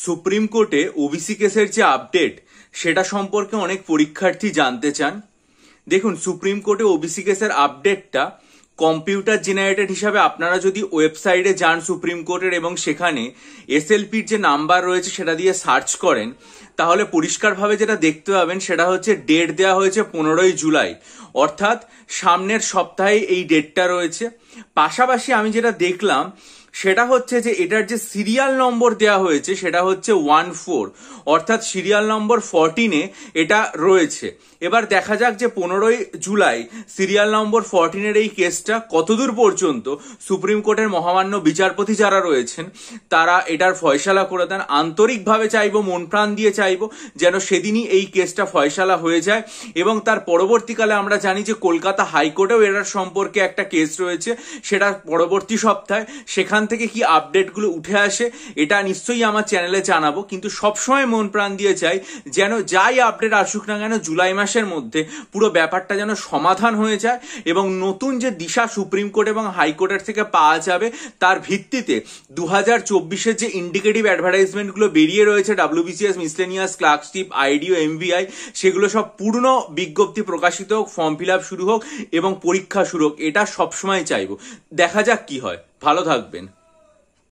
Supreme কোর্টে OBC কেসের যে আপডেট সেটা সম্পর্কে অনেক পরীক্ষার্থী জানতে চান। দেখুন, সুপ্রিম কোর্টে ওবিসি কেসের আপডেটটা কম্পিউটার জেনারেটেড হিসাবে আপনারা যদি ওয়েবসাইটে যান সুপ্রিম কোর্টের এবং সেখানে এসএলপির যে নাম্বার রয়েছে সেটা দিয়ে সার্চ করেন, তাহলে পরিষ্কারভাবে যেটা দেখতে পাবেন সেটা হচ্ছে ডেট দেওয়া হয়েছে 15ই জুলাই, অর্থাৎ সামনের সপ্তাহে এই ডেটটা রয়েছে। পাশাপাশি আমি যেটা দেখলাম সেটা হচ্ছে যে এটার যে সিরিয়াল নম্বর দেওয়া হয়েছে সেটা হচ্ছে 14, অর্থাৎ সিরিয়াল নম্বর 14-এ এটা রয়েছে। এবার দেখা যাক যে 15ই জুলাই সিরিয়াল নম্বর 14-এর এই কেসটা কতদূর পর্যন্ত সুপ্রিম কোর্টের মহামান্য বিচারপতি যারা রয়েছেন তারা এটার ফয়সালা করে দেন। আন্তরিকভাবে চাইবো, মন প্রাণ দিয়ে চাইবো যেন সেদিনই এই কেসটা ফয়সালা হয়ে যায়। এবং তার পরবর্তীকালে আমরা জানি যে কলকাতা হাইকোর্টেও এটার সম্পর্কে একটা কেস রয়েছে, সেটা পরবর্তী সপ্তাহে। সেখান থেকে কি আপডেটগুলো উঠে আসে এটা নিশ্চয়ই আমার চ্যানেলে জানাবো, কিন্তু সবসময় মন প্রাণ দিয়ে চাই যেন যাই আপডেট আসুক না কেন জুলাই মাসের মধ্যে পুরো ব্যাপারটা যেন সমাধান হয়ে যায় এবং নতুন যে দিশা সুপ্রিম কোর্ট এবং হাইকোর্টের থেকে পাওয়া যাবে তার ভিত্তিতে 2024-এর যে ইন্ডিকেটিভ অ্যাডভার্টাইজমেন্টগুলো বেরিয়ে রয়েছে ডাব্লিউবিসিএস, মিসলেনিয়াস, ক্লার্কশিপ, আইডিও, এমভিআই, সেগুলো সব পূর্ণ বিজ্ঞপ্তি প্রকাশিত হোক, ফর্ম ফিল আপ শুরু হোক এবং পরীক্ষা শুরু হোক, এটা সবসময় চাইবো। দেখা যাক কি হয়। ভালো থাকবেন।